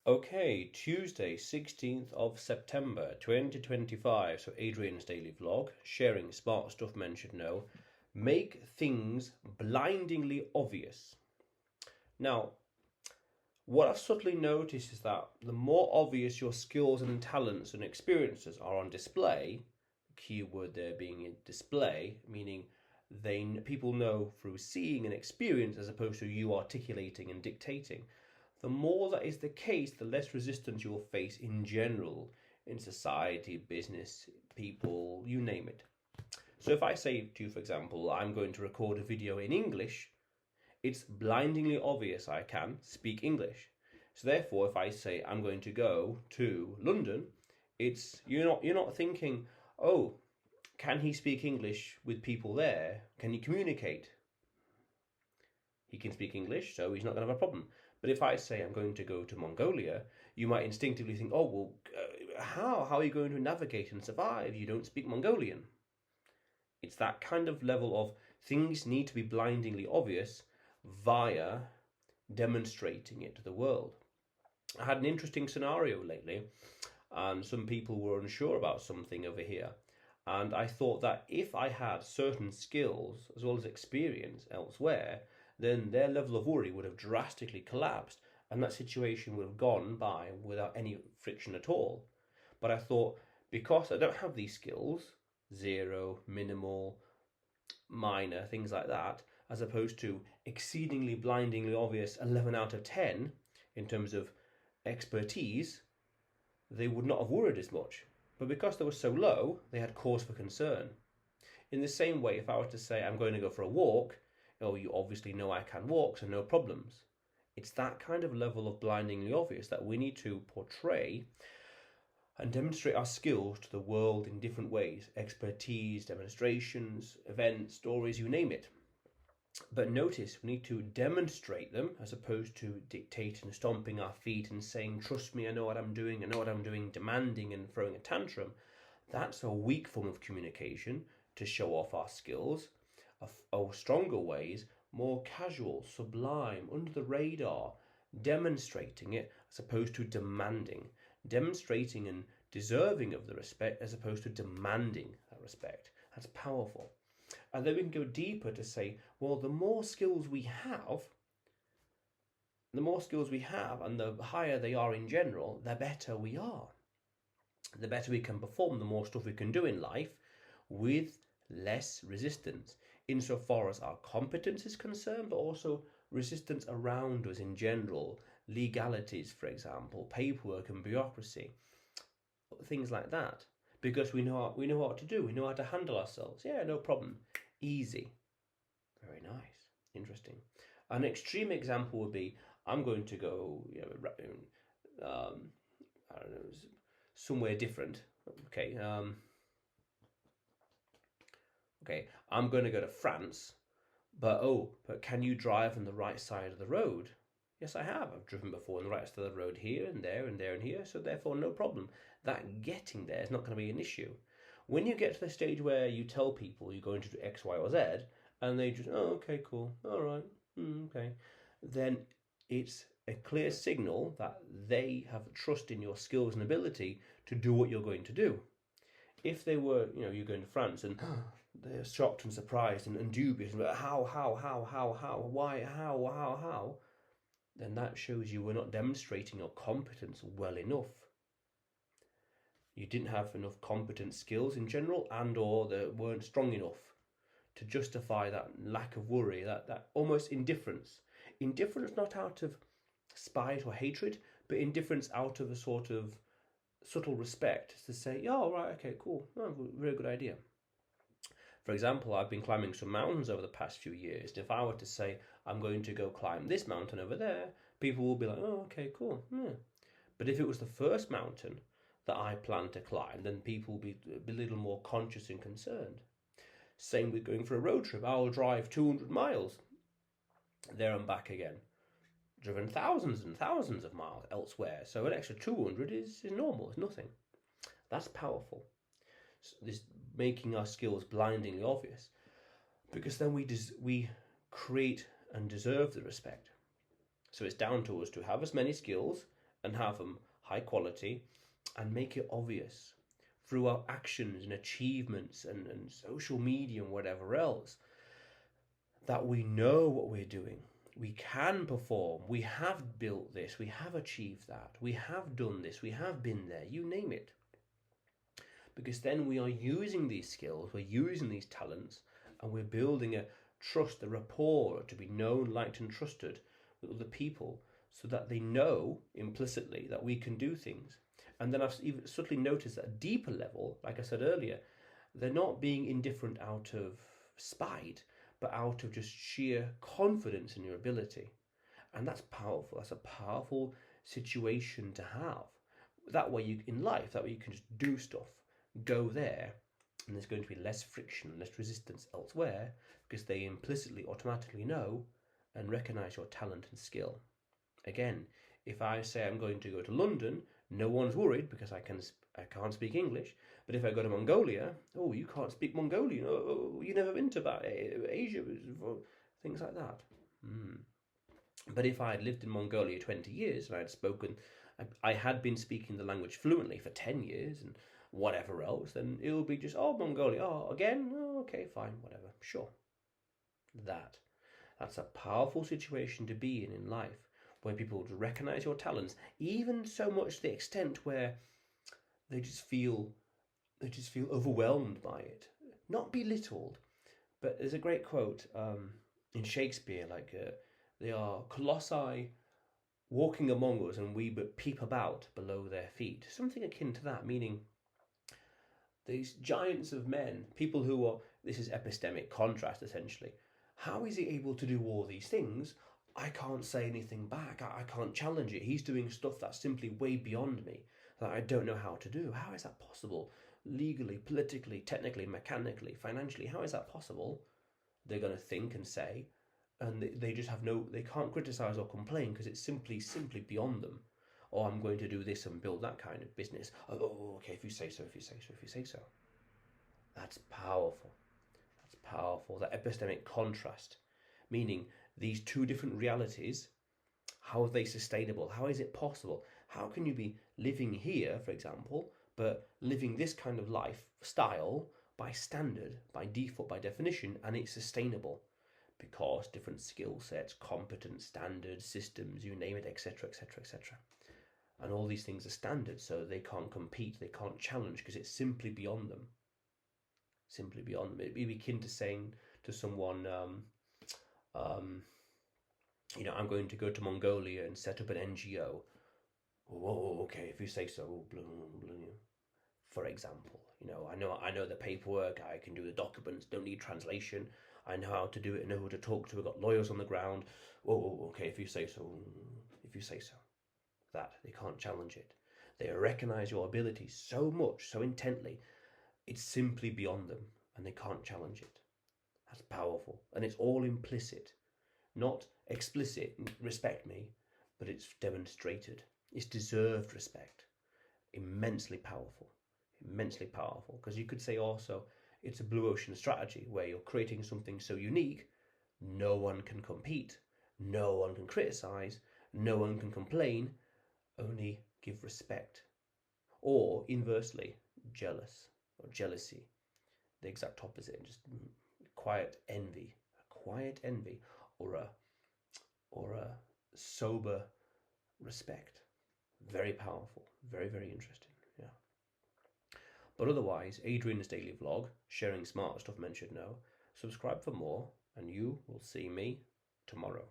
Okay, Tuesday, 16th of September 2025. So, Adrian's daily vlog, sharing smart stuff men should know. Make things blindingly obvious. Now, what I've subtly noticed is that the more obvious your skills and talents and experiences are on display, the key word there being in display, meaning people know through seeing and experience as opposed to you articulating and dictating. The more that is the case, the less resistance you will face in general in society, business, people, you name it. So if I say to you, for example, I'm going to record a video in English, it's blindingly obvious I can speak English. So therefore, if I say I'm going to go to London, you're not thinking, oh, can he speak English with people there? Can he communicate? He can speak English, so he's not going to have a problem. But if I say I'm going to go to Mongolia, you might instinctively think, oh, well, how are you going to navigate and survive? You don't speak Mongolian. It's that kind of level of things need to be blindingly obvious via demonstrating it to the world. I had an interesting scenario lately, and some people were unsure about something over here. And I thought that if I had certain skills as well as experience elsewhere, then their level of worry would have drastically collapsed and that situation would have gone by without any friction at all. But I thought, because I don't have these skills, zero, minimal, minor, things like that, as opposed to exceedingly blindingly obvious 11 out of 10 in terms of expertise, they would not have worried as much. But because they were so low, they had cause for concern. In the same way, if I were to say I'm going to go for a walk, oh, you obviously know I can walk, so no problems. It's that kind of level of blindingly obvious that we need to portray and demonstrate our skills to the world in different ways. Expertise, demonstrations, events, stories, you name it. But notice, we need to demonstrate them as opposed to dictating and stomping our feet and saying, trust me, I know what I'm doing, demanding and throwing a tantrum. That's a weak form of communication to show off our skills. A stronger way is more casual, sublime, under the radar, demonstrating it as opposed to demanding. Demonstrating and deserving of the respect as opposed to demanding that respect. That's powerful. And then we can go deeper to say, well, the more skills we have and the higher they are in general, the better we are. The better we can perform, the more stuff we can do in life with less resistance, insofar as our competence is concerned, but also resistance around us in general, legalities, for example, paperwork and bureaucracy, things like that. Because we know what to do, we know how to handle ourselves. Yeah, no problem. Easy. Very nice. Interesting. An extreme example would be, I'm going to go, I don't know, somewhere different. Okay. Okay, I'm going to go to France, but can you drive on the right side of the road? Yes, I have. I've driven before on the right side of the road here and there and there and here, so therefore no problem. That getting there is not going to be an issue. When you get to the stage where you tell people you're going to do X, Y, or Z, and they just, oh, okay, cool, all right, okay, then it's a clear signal that they have trust in your skills and ability to do what you're going to do. If they were, you're going to France and they're shocked and surprised and dubious about how, why, how, then that shows you were not demonstrating your competence well enough. You didn't have enough competent skills in general, and or they weren't strong enough to justify that lack of worry, that almost indifference. Indifference not out of spite or hatred, but indifference out of a sort of subtle respect to say, yeah, all right, okay, cool, oh, very good idea. For example, I've been climbing some mountains over the past few years. If I were to say, I'm going to go climb this mountain over there, people will be like, oh, okay, cool. Yeah. But if it was the first mountain that I plan to climb, then people will be a little more conscious and concerned. Same with going for a road trip. I'll drive 200 miles there and back again. Driven thousands and thousands of miles elsewhere. So an extra 200 is normal, it's nothing. That's powerful. This making our skills blindingly obvious, because then we create and deserve the respect. So it's down to us to have as many skills and have them high quality and make it obvious through our actions and achievements and social media and whatever else that we know what we're doing. We can perform. We have built this. We have achieved that. We have done this. We have been there. You name it. Because then we are using these skills, we're using these talents, and we're building a trust, a rapport to be known, liked, and trusted with other people so that they know implicitly that we can do things. And then I've even subtly noticed at a deeper level, like I said earlier, they're not being indifferent out of spite, but out of just sheer confidence in your ability. And that's powerful. That's a powerful situation to have. That way you in life, that way you can just do stuff, go there, and there's going to be less friction, less resistance elsewhere, because they implicitly, automatically know and recognize your talent and skill. Again, if I say I'm going to go to London, no one's worried because I can't speak English. But if I go to Mongolia, oh, you can't speak Mongolian. Oh, you never been to Asia, things like that. But if I had lived in Mongolia 20 years and I had been speaking the language fluently for 10 years and whatever else, then it'll be just, oh, Mongolia, oh, again, oh, okay, fine, whatever, sure. That's a powerful situation to be in life, where people recognize your talents, even so much to the extent where they just feel overwhelmed by it, not belittled. But there's a great quote in Shakespeare, like they are colossi walking among us, and we but peep about below their feet. Something akin to that, meaning these giants of men, people who are, this is epistemic contrast essentially. How is he able to do all these things? I can't say anything back. I can't challenge it. He's doing stuff that's simply way beyond me that I don't know how to do. How is that possible? Legally, politically, technically, mechanically, financially, how is that possible? They're going to think and say, and they just have they can't criticize or complain because it's simply beyond them. Oh, I'm going to do this and build that kind of business. Oh, okay, if you say so, if you say so. That's powerful. That's powerful. That epistemic contrast, meaning these two different realities, how are they sustainable? How is it possible? How can you be living here, for example, but living this kind of lifestyle by standard, by default, by definition, and it's sustainable? Because different skill sets, competence, standards, systems, you name it, etc., etc., etc. And all these things are standard, so they can't compete, they can't challenge, because it's simply beyond them. Simply beyond them. It'd be akin to saying to someone, I'm going to go to Mongolia and set up an NGO. Whoa, okay, if you say so. For example, I know the paperwork. I can do the documents. Don't need translation. I know how to do it. I know who to talk to. I've got lawyers on the ground. Whoa, okay, if you say so. If you say so. That they can't challenge it. They recognize your ability so much, so intently. It's simply beyond them, and they can't challenge it. That's powerful, and it's all implicit. Not explicit, respect me, but it's demonstrated. It's deserved respect. Immensely powerful. Immensely powerful. Because you could say also it's a blue ocean strategy where you're creating something so unique, no one can compete, no one can criticize, no one can complain, only give respect. Or inversely, jealous or jealousy. The exact opposite, just quiet envy. Quiet envy. Or a sober respect. Very powerful. Very, very interesting. Yeah. But otherwise, Adrian's daily vlog, sharing smart stuff men should know. Subscribe for more, and you will see me tomorrow.